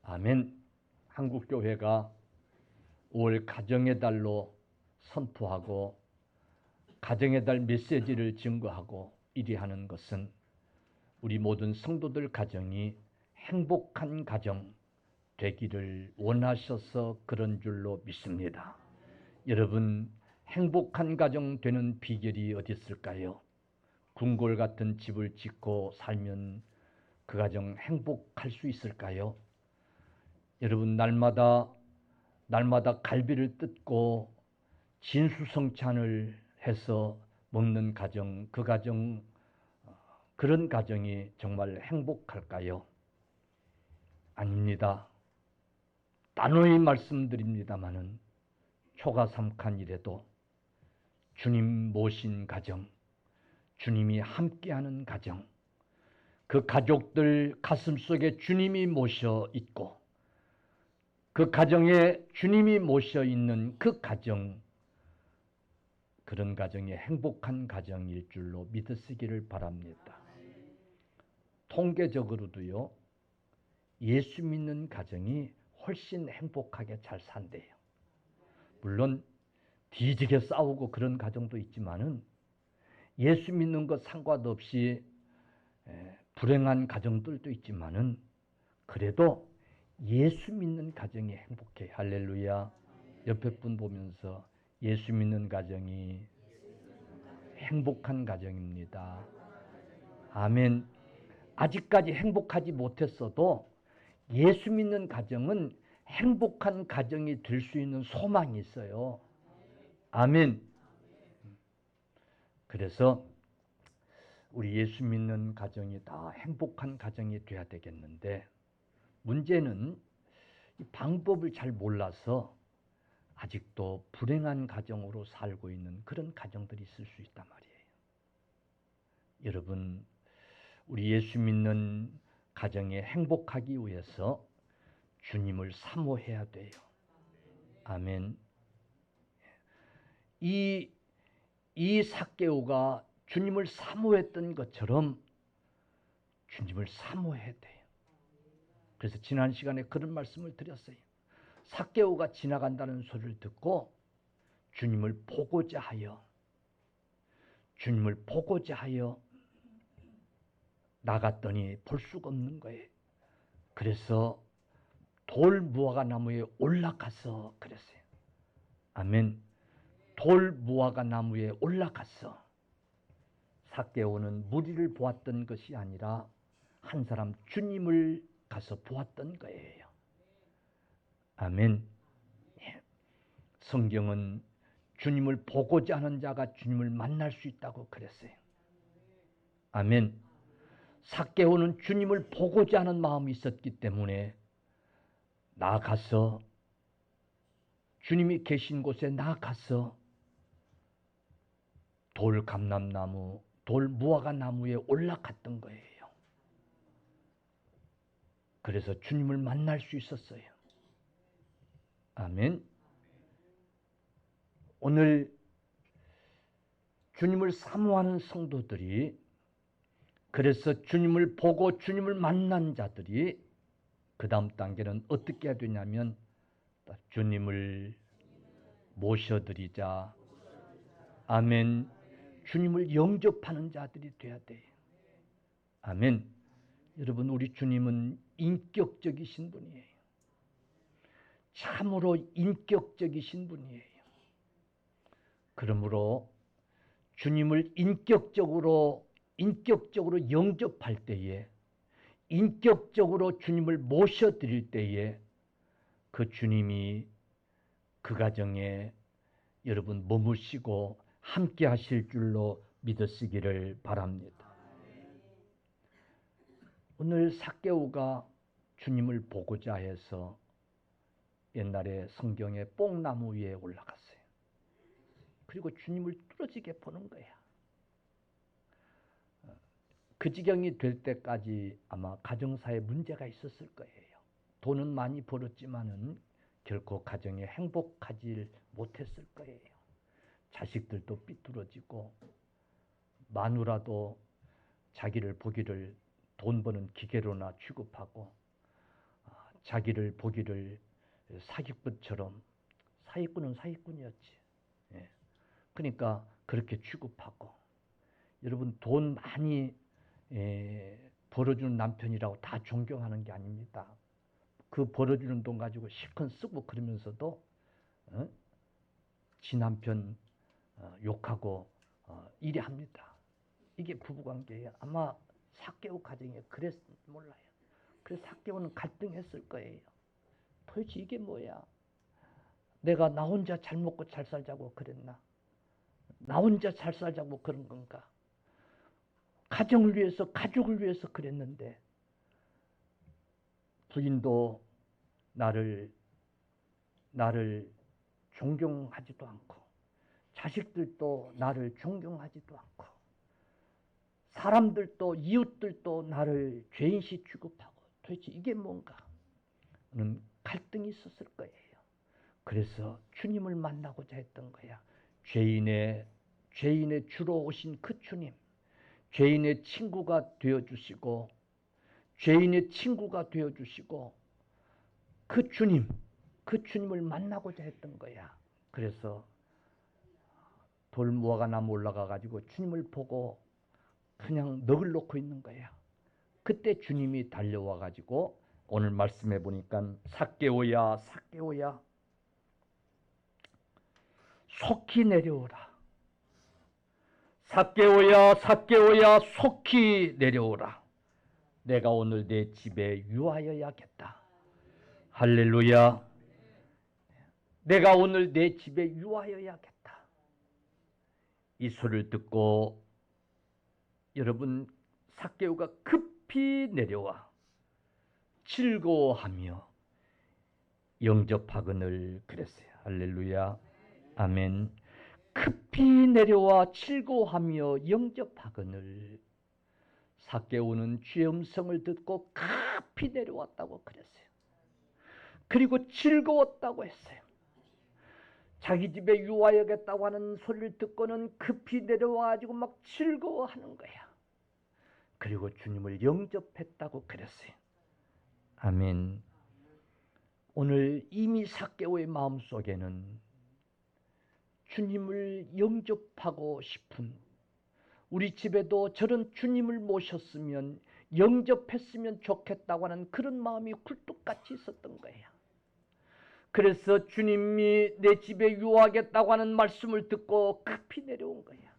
아멘. 한국교회가 5월 가정의 달로 선포하고 가정의 달 메시지를 증거하고 이리 하는 것은 우리 모든 성도들 가정이 행복한 가정 되기를 원하셔서 그런 줄로 믿습니다. 여러분, 행복한 가정 되는 비결이 어디 있을까요? 궁궐 같은 집을 짓고 살면 그 가정 행복할 수 있을까요? 여러분, 날마다 갈비를 뜯고 진수성찬을 해서 먹는 가정, 그 가정, 그런 가정이 정말 행복할까요? 아닙니다. 단호히 말씀드립니다마는 초가삼칸이라도 주님 모신 가정, 주님이 함께하는 가정, 그 가족들 가슴속에 주님이 모셔 있고 그 가정에 주님이 모셔 있는 그 가정, 그런 가정이 행복한 가정일 줄로 믿으시기를 바랍니다. 통계적으로도요, 예수 믿는 가정이 훨씬 행복하게 잘 산대요. 물론 뒤지게 싸우고 그런 가정도 있지만은 예수 믿는 것 상관없이 불행한 가정들도 있지만은 그래도 예수 믿는 가정이 행복해. 할렐루야. 옆에 분 보면서 예수 믿는 가정이 행복한 가정입니다. 아멘. 아직까지 행복하지 못했어도 예수 믿는 가정은 행복한 가정이 될 수 있는 소망이 있어요. 아멘. 그래서 우리 예수 믿는 가정이 다 행복한 가정이 돼야 되겠는데 문제는 이 방법을 잘 몰라서 아직도 불행한 가정으로 살고 있는 그런 가정들이 있을 수 있단 말이에요. 여러분, 우리 예수 믿는 가정에 행복하기 위해서 주님을 사모해야 돼요. 아멘. 이 삭개오가 주님을 사모했던 것처럼 주님을 사모해야 돼요. 그래서 지난 시간에 그런 말씀을 드렸어요. 삭개오가 지나간다는 소리를 듣고 주님을 보고자 하여 나갔더니 볼 수가 없는 거예요. 그래서 돌 무화과 나무에 올라가서 그랬어요. 아멘. 돌 무화과 나무에 올라가서 삭개오는 무리를 보았던 것이 아니라 한 사람 주님을 가서 보았던 거예요. 아멘. 성경은 주님을 보고자 하는 자가 주님을 만날 수 있다고 그랬어요. 아멘. 삭개오는 주님을 보고자 하는 마음이 있었기 때문에 나아가서 주님이 계신 곳에 나아가서 돌 감람나무, 돌 무화과 나무에 올라갔던 거예요. 그래서 주님을 만날 수 있었어요. 아멘. 오늘 주님을 사모하는 성도들이, 그래서 주님을 보고 주님을 만난 자들이 그 다음 단계는 어떻게 해야 되냐면 주님을 모셔드리자. 아멘. 주님을 영접하는 자들이 돼야 돼요. 아멘. 여러분, 우리 주님은 인격적이신 분이에요. 참으로 인격적이신 분이에요. 그러므로 주님을 인격적으로 영접할 때에, 인격적으로 주님을 모셔드릴 때에 그 주님이 그 가정에 여러분 머무시고 함께 하실 줄로 믿으시기를 바랍니다. 오늘 삭개오가 주님을 보고자 해서 옛날에 성경에 뽕나무 위에 올라갔어요. 그리고 주님을 뚫어지게 보는 거야. 그 지경이 될 때까지 아마 가정사에 문제가 있었을 거예요. 돈은 많이 벌었지만은 결코 가정에 행복하지 못했을 거예요. 자식들도 삐뚤어지고 마누라도 자기를 보기를 돈 버는 기계로나 취급하고 자기를 보기를 사기꾼처럼, 사기꾼은 사기꾼이었지. 예. 그러니까 그렇게 취급하고, 여러분 돈 많이 벌어주는 남편이라고 다 존경하는 게 아닙니다. 그 벌어주는 돈 가지고 실컷 쓰고 그러면서도 지 남편 욕하고 이래 합니다. 이게 부부관계예요. 아마 삭개오 가정에 그랬 몰라요. 그래서 삭개오는 갈등했을 거예요. 도대체 이게 뭐야? 내가 나 혼자 잘 먹고 잘 살자고 그랬나? 나 혼자 잘 살자고 그런 건가? 가정을 위해서, 가족을 위해서 그랬는데 부인도 나를 존경하지도 않고, 자식들도 나를 존경하지도 않고, 사람들도, 이웃들도 나를 죄인시 취급하고, 도대체 이게 뭔가 하는 갈등이 있었을 거예요. 그래서 주님을 만나고자 했던 거야. 죄인의 주로 오신 그 주님, 죄인의 친구가 되어주시고, 죄인의 친구가 되어주시고, 그 주님을 만나고자 했던 거야. 그래서 돌무화과 나무 올라가가지고 주님을 보고 그냥 넋을 놓고 있는 거야. 그때 주님이 달려와가지고 오늘 말씀해 보니까 삭개오야, 삭개오야, 속히 내려오라. 삭개오야, 삭개오야, 속히 내려오라. 내가 오늘 내 집에 유하여야겠다. 할렐루야. 내가 오늘 내 집에 유하여야겠다. 이 소리를 듣고 여러분, 삭개오가 급히 내려와 즐거워하며 영접하거늘 그랬어요. 할렐루야. 아멘. 급히 내려와 즐거워하며 영접하거늘. 삭개오는 주의 음성을 듣고 급히 내려왔다고 그랬어요. 그리고 즐거웠다고 했어요. 자기 집에 유하여겠다고 하는 소리를 듣고는 급히 내려와가지고 막 즐거워하는 거야. 그리고 주님을 영접했다고 그랬어요. 아멘. 오늘 이미 삭개오의 마음속에는 주님을 영접하고 싶은, 우리 집에도 저런 주님을 모셨으면 영접했으면 좋겠다고 하는 그런 마음이 굴뚝같이 있었던 거예요. 그래서 주님이 내 집에 유하겠다고 하는 말씀을 듣고 급히 내려온 거야.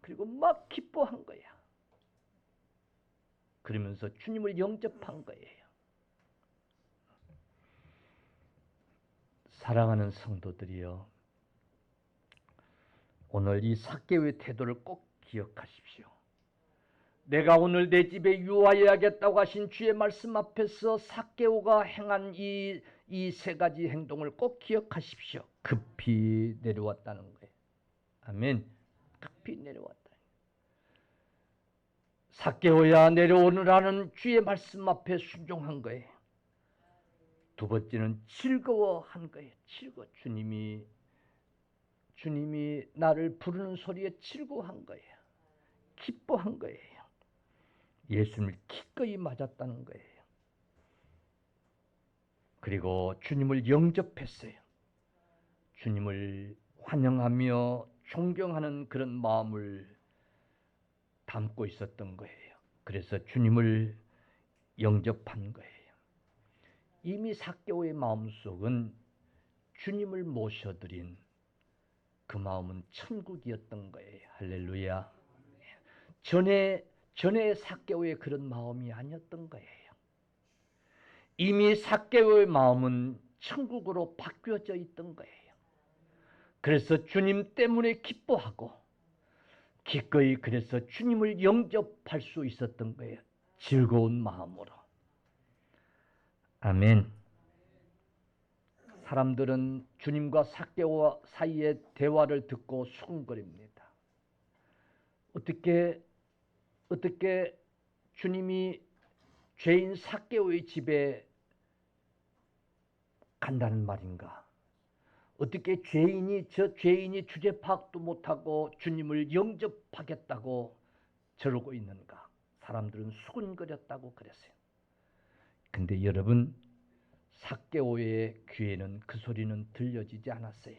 그리고 막 기뻐한 거야. 그러면서 주님을 영접한 거예요. 사랑하는 성도들이여, 오늘 이 삭개오의 태도를 꼭 기억하십시오. 내가 오늘 내 집에 유하여야겠다고 하신 주의 말씀 앞에서 삭개오가 행한 이 세 가지 행동을 꼭 기억하십시오. 급히 내려왔다는 거예요. 아멘. 급히 내려왔다. 삭개오야, 내려오느라는 주의 말씀 앞에 순종한 거예요. 두 번째는 즐거워한 거예요. 주님이 나를 부르는 소리에 즐거워한 거예요. 기뻐한 거예요. 예수님을 기꺼이 맞았다는 거예요. 그리고 주님을 영접했어요. 주님을 환영하며 존경하는 그런 마음을 담고 있었던 거예요. 그래서 주님을 영접한 거예요. 이미 삭개오의 마음속은 주님을 모셔드린 그 마음은 천국이었던 거예요. 할렐루야. 전에 삭개오의 그런 마음이 아니었던 거예요. 이미 삭개오의 마음은 천국으로 바뀌어져 있던 거예요. 그래서 주님 때문에 기뻐하고 기꺼이 그래서 주님을 영접할 수 있었던 거예요. 즐거운 마음으로. 아멘. 사람들은 주님과 삭개오 사이의 대화를 듣고 수근거립니다. 어떻게 주님이 죄인 삭개오의 집에 간다는 말인가? 어떻게 죄인이 주제 파악도 못하고 주님을 영접하겠다고 저러고 있는가? 사람들은 수근거렸다고 그랬어요. 근데 여러분, 삭개오의 귀에는 그 소리는 들려지지 않았어요.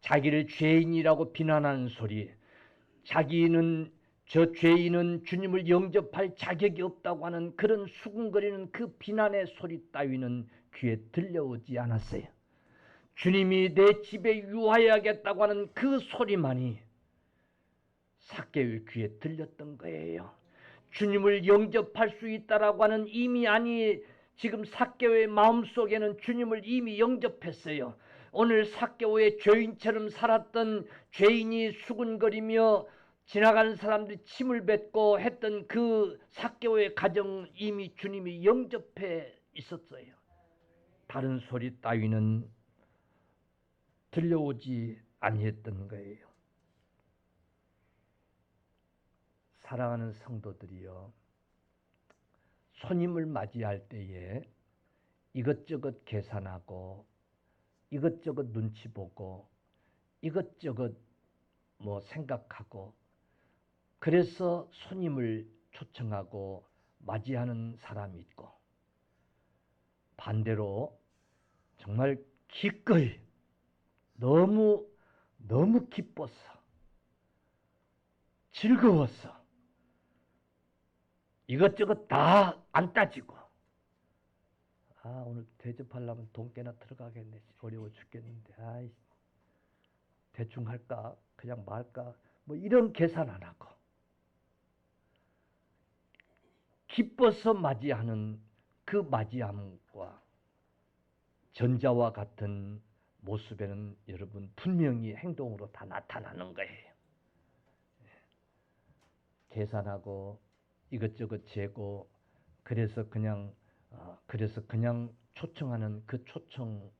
자기를 죄인이라고 비난하는 소리, 자기는 저 죄인은 주님을 영접할 자격이 없다고 하는 그런 수군거리는 그 비난의 소리 따위는 귀에 들려오지 않았어요. 주님이 내 집에 유하여야겠다고 하는 그 소리만이 삭개오의 귀에 들렸던 거예요. 주님을 영접할 수 있다라고 하는 이미 아니 지금 삭개오의 마음속에는 주님을 이미 영접했어요. 오늘 삭개오의 죄인처럼 살았던 죄인이 수군거리며 지나가는 사람들이 침을 뱉고 했던 그 삭개오의 가정 이미 주님이 영접해 있었어요. 다른 소리 따위는 들려오지 아니했던 거예요. 사랑하는 성도들이여, 손님을 맞이할 때에 이것저것 계산하고 이것저것 눈치 보고 이것저것 생각하고 그래서 손님을 초청하고 맞이하는 사람이 있고, 반대로 정말 기꺼이 너무 기뻐서 즐거워서 이것저것 다 안 따지고, 오늘 대접하려면 돈 꽤나 들어가겠네, 어려워 죽겠는데, 대충 할까 그냥 말까 이런 계산 안 하고 기뻐서 맞이하는 그 맞이함과 전자와 같은 모습에는 여러분 분명히 행동으로 다 나타나는 거예요. 계산하고 이것저것 재고 그래서 그냥 초청하는 그 초청은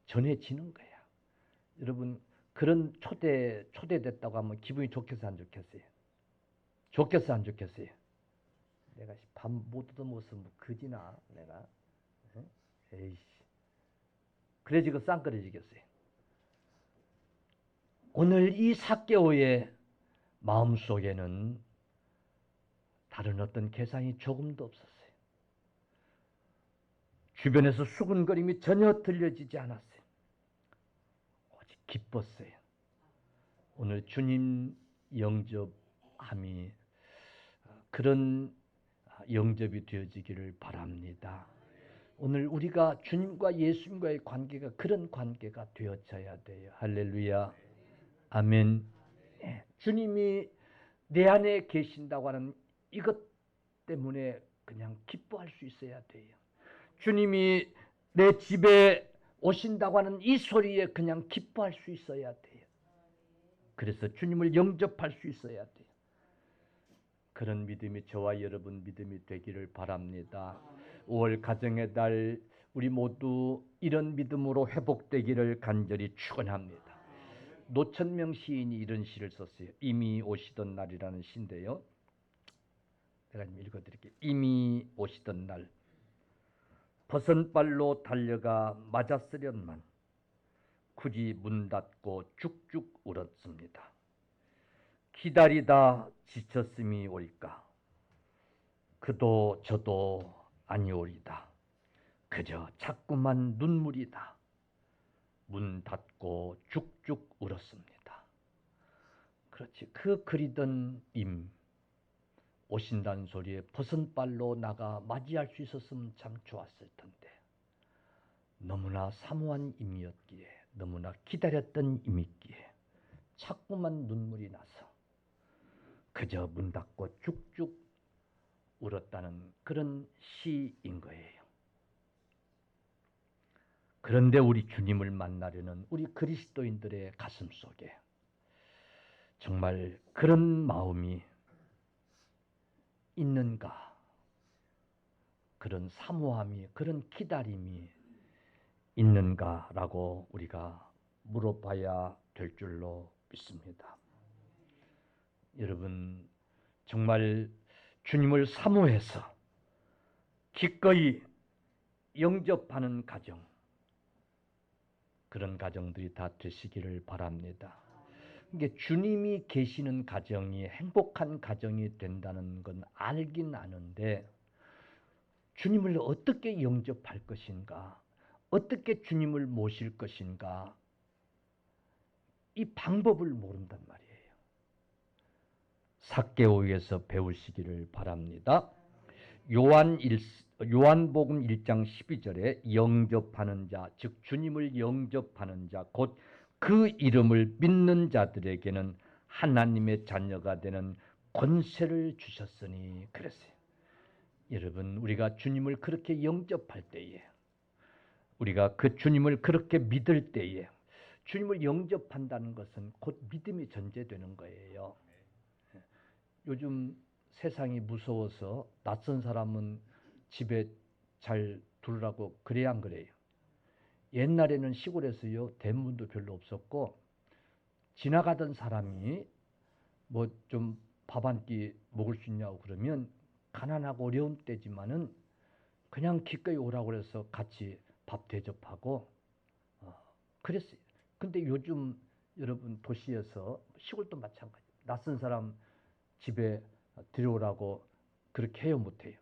전해지는 거야. 여러분 그런 초대됐다고 하면 기분이 좋겠어 안 좋겠어요? 좋겠어 안 좋겠어요? 내가 밥 못 얻어먹어서 그지나 내가 에이씨 그래지고 쌍그러지겠어요. 오늘 이 삭개오의 마음속에는 다른 어떤 계산이 조금도 없었어요. 주변에서 수군거림이 전혀 들려지지 않았어요. 오직 기뻤어요. 오늘 주님 영접함이 그런 영접이 되어지기를 바랍니다. 오늘 우리가 주님과 예수님과의 관계가 그런 관계가 되어져야 돼요. 할렐루야. 아멘. 주님이 내 안에 계신다고 하는 이것 때문에 그냥 기뻐할 수 있어야 돼요. 주님이 내 집에 오신다고 하는 이 소리에 그냥 기뻐할 수 있어야 돼요. 그래서 주님을 영접할 수 있어야 돼요. 그런 믿음이 저와 여러분 믿음이 되기를 바랍니다. 5월 가정의 달 우리 모두 이런 믿음으로 회복되기를 간절히 축원합니다. 노천명 시인이 이런 시를 썼어요. 이미 오시던 날이라는 시인데요. 제가 좀 읽어드릴게요. 이미 오시던 날 버선발로 달려가 맞았으련만 굳이 문 닫고 쭉쭉 울었습니다. 기다리다 지쳤음이 올까 그도 저도 아니오리다. 그저 자꾸만 눈물이다. 문 닫고 쭉쭉 울었습니다. 그렇지. 그 그리던 임 오신다는 소리에 버선발로 나가 맞이할 수 있었으면 참 좋았을 텐데 너무나 사모한 임이었기에 너무나 기다렸던 임이기에 자꾸만 눈물이 나서 그저 문 닫고 쭉쭉 울었다는 그런 시인 거예요. 그런데 우리 주님을 만나려는 우리 그리스도인들의 가슴 속에 정말 그런 마음이 있는가? 그런 사모함이, 그런 기다림이 있는가라고 우리가 물어봐야 될 줄로 믿습니다. 여러분 정말 주님을 사모해서 기꺼이 영접하는 가정, 그런 가정들이 다 되시기를 바랍니다. 이게 주님이 계시는 가정이 행복한 가정이 된다는 건 알긴 아는데 주님을 어떻게 영접할 것인가, 어떻게 주님을 모실 것인가, 이 방법을 모른단 말이에요. 삭개오에서 배우시기를 바랍니다. 요한복음 1장 12절에 영접하는 자, 즉 주님을 영접하는 자, 곧 그 이름을 믿는 자들에게는 하나님의 자녀가 되는 권세를 주셨으니 그랬어요. 여러분, 우리가 주님을 그렇게 영접할 때에, 우리가 그 주님을 그렇게 믿을 때에, 주님을 영접한다는 것은 곧 믿음이 전제되는 거예요. 요즘 세상이 무서워서 낯선 사람은 집에 잘 두라고 그래야 안 그래요? 옛날에는 시골에서요, 대문도 별로 없었고 지나가던 사람이 뭐 좀 밥 한 끼 먹을 수 있냐고 그러면 가난하고 어려운 때지만은 그냥 기꺼이 오라고 해서 같이 밥 대접하고 그랬어요. 근데 요즘 여러분 도시에서, 시골도 마찬가지, 낯선 사람 집에 들여오라고 그렇게 해요, 못해요?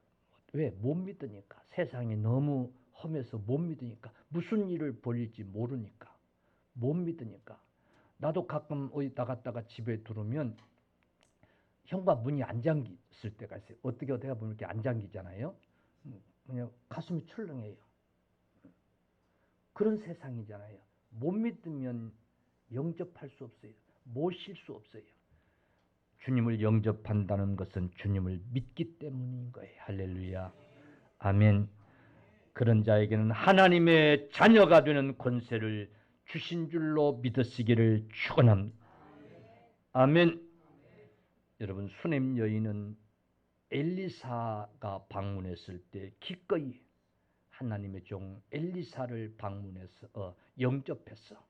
왜? 못 믿으니까. 세상이 너무 험해서 못 믿으니까. 무슨 일을 벌일지 모르니까. 못 믿으니까. 나도 가끔 어디 나갔다가 집에 들어오면 현관 문이 안 잠겼을 때가 있어요. 어떻게 보면 이렇게 안 잠기잖아요. 그냥 가슴이 철렁해요. 그런 세상이잖아요. 못 믿으면 영접할 수 없어요. 모실 수 없어요. 주님을 영접한다는 것은 주님을 믿기 때문인 거예요. 할렐루야. 아멘. 그런 자에게는 하나님의 자녀가 되는 권세를 주신 줄로 믿으시기를 축원합니다. 아멘. 여러분, 수넴 여인은 엘리사가 방문했을 때 기꺼이 하나님의 종 엘리사를 방문해서 영접했어.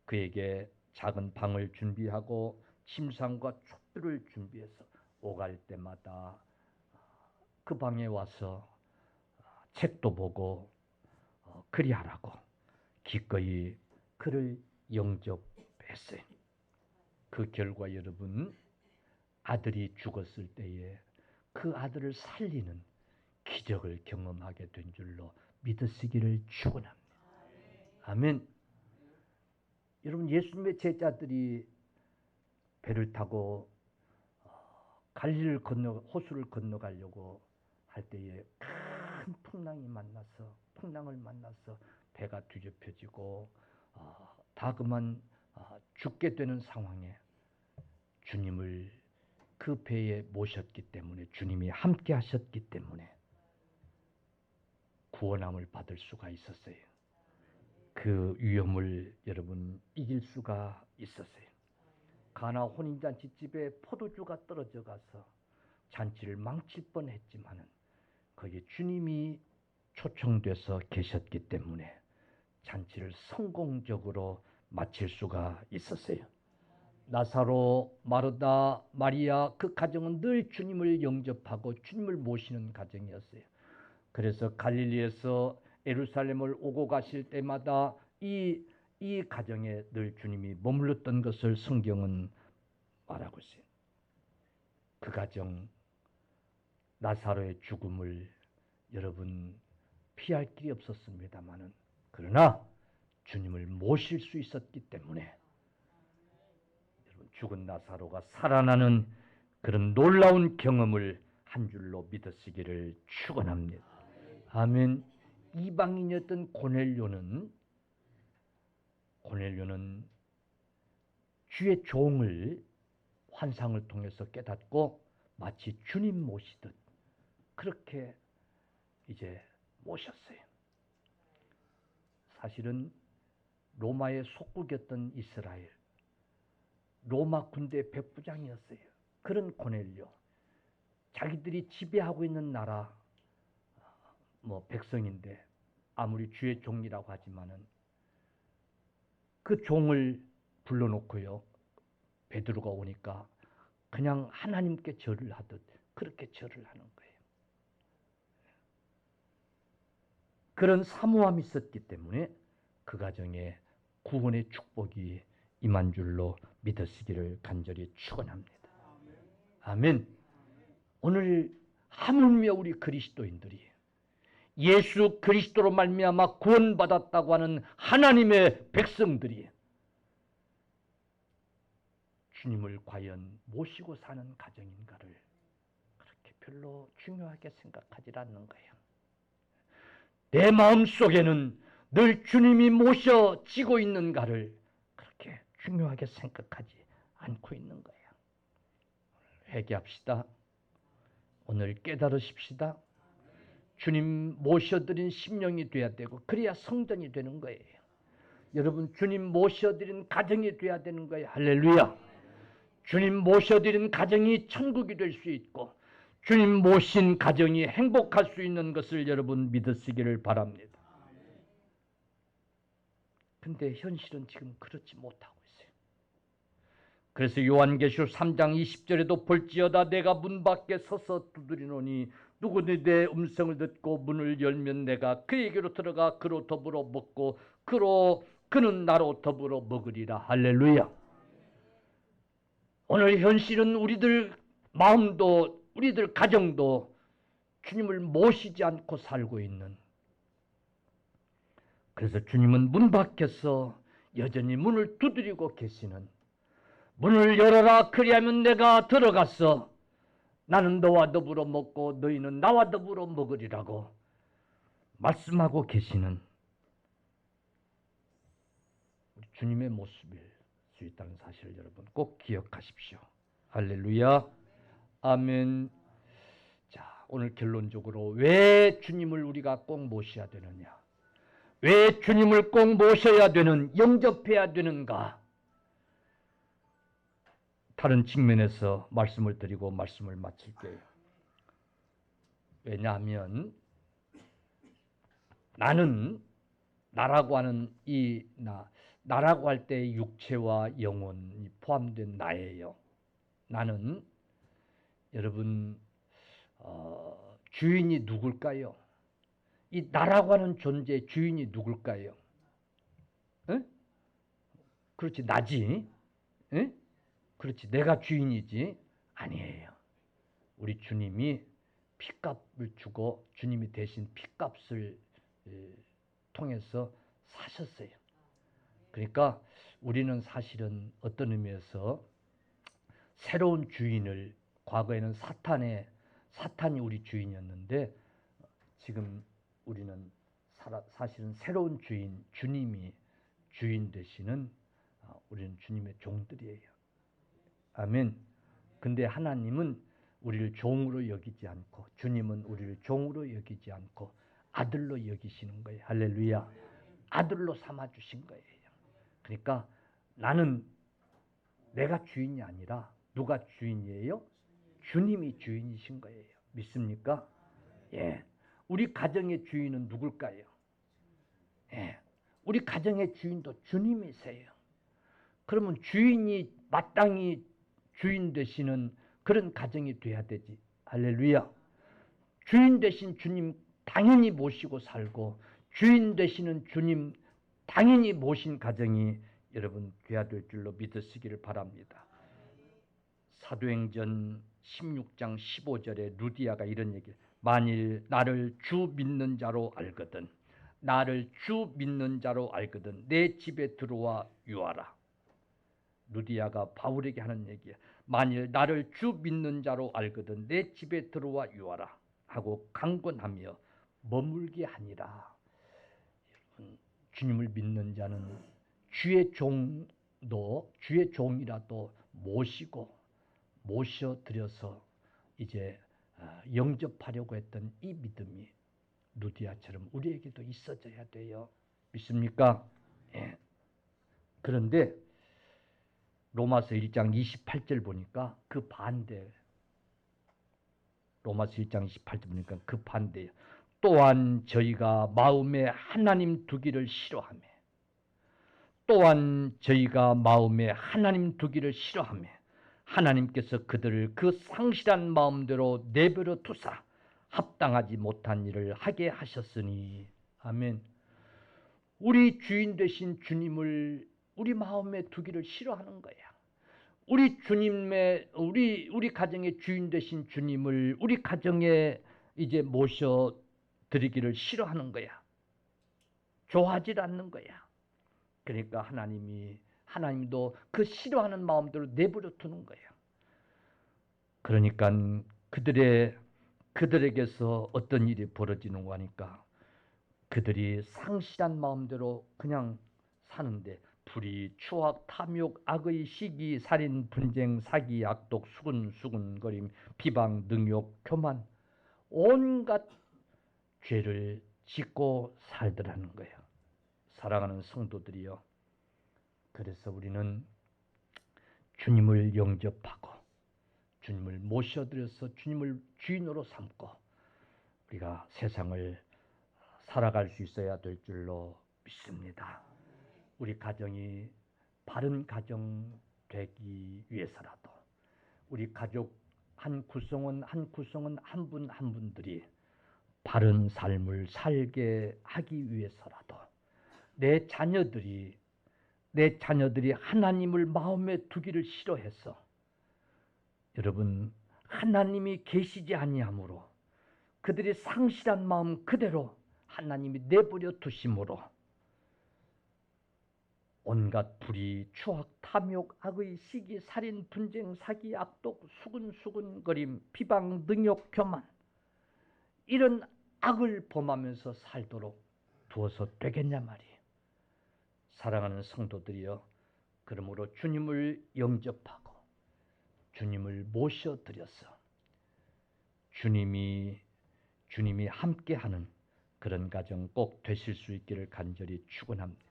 그에게 작은 방을 준비하고 침상과 촛불을 준비해서 오갈 때마다 그 방에 와서 책도 보고 그리하라고 기꺼이 그를 영접했어요. 그 결과 여러분, 아들이 죽었을 때에 그 아들을 살리는 기적을 경험하게 된 줄로 믿으시기를 축원합니다. 아멘. 여러분, 예수님의 제자들이 배를 타고 갈릴리를 호수를 건너가려고 할 때에 큰 풍랑을 만나서 배가 뒤집혀지고 다 그만 죽게 되는 상황에 주님을 그 배에 모셨기 때문에, 주님이 함께 하셨기 때문에 구원함을 받을 수가 있었어요. 그 위험을 여러분 이길 수가 있었어요. 가나 혼인잔치 집에 포도주가 떨어져 가서 잔치를 망칠 뻔했지만은 거기에 주님이 초청돼서 계셨기 때문에 잔치를 성공적으로 마칠 수가 있었어요. 나사로, 마르다, 마리아, 그 가정은 늘 주님을 영접하고 주님을 모시는 가정이었어요. 그래서 갈릴리에서 예루살렘을 오고 가실 때마다 이 가정에 늘 주님이 머물렀던 것을 성경은 말하고 있어요. 그 가정, 나사로의 죽음을 여러분 피할 길이 없었습니다마는, 그러나 주님을 모실 수 있었기 때문에 여러분 죽은 나사로가 살아나는 그런 놀라운 경험을 한 줄로 믿으시기를 축원합니다. 아멘. 이방인이었던 고넬료는 주의 종을 환상을 통해서 깨닫고 마치 주님 모시듯 그렇게 이제 모셨어요. 사실은 로마의 속국이었던 이스라엘, 로마 군대 백부장이었어요. 그런 고넬료, 자기들이 지배하고 있는 나라 백성인데 아무리 주의 종이라고 하지만은 그 종을 불러놓고요, 베드로가 오니까 그냥 하나님께 절을 하듯 그렇게 절을 하는 거예요. 그런 사모함이 있었기 때문에 그 가정에 구원의 축복이 임한 줄로 믿으시기를 간절히 축원합니다. 아멘. 오늘 하물며 우리 그리스도인들이 예수 그리스도로 말미암아 구원받았다고 하는 하나님의 백성들이 주님을 과연 모시고 사는 가정인가를 그렇게 별로 중요하게 생각하지 않는 거예요. 내 마음속에는 늘 주님이 모셔지고 있는가를 그렇게 중요하게 생각하지 않고 있는 거예요. 회개합시다. 오늘 깨달으십시다. 주님 모셔드린 심령이 돼야 되고 그래야 성전이 되는 거예요. 여러분 주님 모셔드린 가정이 돼야 되는 거예요. 할렐루야. 주님 모셔드린 가정이 천국이 될 수 있고 주님 모신 가정이 행복할 수 있는 것을 여러분 믿으시기를 바랍니다. 근데 현실은 지금 그렇지 못하고 있어요. 그래서 요한계시록 3장 20절에도 볼지어다 내가 문 밖에 서서 두드리노니 누구든지 내 음성을 듣고 문을 열면 내가 그에게로 들어가 그로 더불어 먹고 그는 나로 더불어 먹으리라. 할렐루야. 오늘 현실은 우리들 마음도 우리들 가정도 주님을 모시지 않고 살고 있는, 그래서 주님은 문 밖에서 여전히 문을 두드리고 계시는, 문을 열어라 그리하면 내가 들어가서 나는 너와 더불어 먹고 너희는 나와 더불어 먹으리라고 말씀하고 계시는 우리 주님의 모습일 수 있다는 사실을 여러분 꼭 기억하십시오. 할렐루야. 아멘. 자, 오늘 결론적으로 왜 주님을 우리가 꼭 모셔야 되느냐? 왜 주님을 꼭 모셔야 되는, 영접해야 되는가? 다른 측면에서 말씀을 드리고 말씀을 마칠게요. 왜냐하면 나라고 하는 나라고 할 때 육체와 영혼이 포함된 나예요. 나는 여러분 주인이 누굴까요? 이 나라고 하는 존재의 주인이 누굴까요? 에? 그렇지, 나지. 에? 그렇지, 내가 주인이지. 아니에요. 우리 주님이 핏값을 주고 주님이 대신 핏값을 통해서 사셨어요. 그러니까 우리는 사실은 어떤 의미에서 새로운 주인을, 과거에는 사탄이 우리 주인이었는데 지금 우리는 사실은 새로운 주인, 주님이 주인 되시는 우리는 주님의 종들이에요. 아멘. 근데 하나님은 우리를 종으로 여기지 않고, 주님은 우리를 종으로 여기지 않고 아들로 여기시는 거예요. 할렐루야. 아들로 삼아주신 거예요. 그러니까 나는 내가 주인이 아니라 누가 주인이에요? 주님이 주인이신 거예요. 믿습니까? 예. 우리 가정의 주인은 누굴까요? 예. 우리 가정의 주인도 주님이세요. 그러면 주인이 마땅히 주인 되시는 그런 가정이 돼야 되지. 할렐루야. 주인 되신 주님 당연히 모시고 살고, 주인 되시는 주님 당연히 모신 가정이 여러분 돼야 될 줄로 믿으시기를 바랍니다. 사도행전 16장 15절에 루디아가 이런 얘기를, 만일 나를 주 믿는 자로 알거든, 나를 주 믿는 자로 알거든 내 집에 들어와 유하라. 루디아가 바울에게 하는 얘기야. 만일 나를 주 믿는 자로 알거든 내 집에 들어와 유하라 하고 강권하며 머물게 하니라. 주님을 믿는 자는 주의 종이라도 모셔드려서 이제 영접하려고 했던 이 믿음이 루디아처럼 우리에게도 있어져야 돼요. 믿습니까? 예. 그런데 로마서 1장 28절 보니까 그 반대, 로마서 1장 28절 보니까 그 반대예요. 또한 저희가 마음에 하나님 두기를 싫어하며, 또한 저희가 마음에 하나님 두기를 싫어하며 하나님께서 그들을 그 상실한 마음대로 내버려 두사 합당하지 못한 일을 하게 하셨으니. 아멘. 우리 주인 되신 주님을 우리 마음에 두기를 싫어하는 거야. 우리 주님의 우리 가정의 주인 되신 주님을 우리 가정에 이제 모셔 드리기를 싫어하는 거야. 좋아하지 않는 거야. 그러니까 하나님도 그 싫어하는 마음대로 내버려 두는 거야. 그러니까 그들에게서 어떤 일이 벌어지는 거니까 그들이 상실한 마음대로 그냥 사는데 불의, 추악, 탐욕, 악의, 시기, 살인, 분쟁, 사기, 악독, 수군거림, 비방, 능욕, 교만 온갖 죄를 짓고 살더라는 거예요. 사랑하는 성도들이요. 그래서 우리는 주님을 영접하고 주님을 모셔드려서 주님을 주인으로 삼고 우리가 세상을 살아갈 수 있어야 될 줄로 믿습니다. 우리 가정이 바른 가정 되기 위해서라도 우리 가족 한 구성원 한 분 한 분들이 바른 삶을 살게 하기 위해서라도 내 자녀들이 하나님을 마음에 두기를 싫어해서 여러분 하나님이 계시지 아니하므로 그들이 상실한 마음 그대로 하나님이 내버려 두심으로 온갖 불의, 추악, 탐욕, 악의, 시기, 살인, 분쟁, 사기, 악독, 수군거림, 비방, 능욕, 교만 이런 악을 범하면서 살도록 두어서 되겠냐 말이에요. 사랑하는 성도들이여, 그러므로 주님을 영접하고 주님을 모셔드려서 주님이 함께하는 그런 가정 꼭 되실 수 있기를 간절히 축원합니다.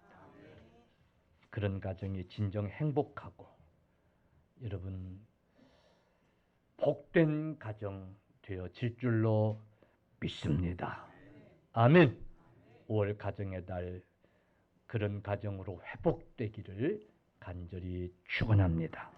그런 가정이 진정 행복하고 여러분 복된 가정 되어질 줄로 믿습니다. 아멘. 5월 가정의 달 그런 가정으로 회복되기를 간절히 축원합니다.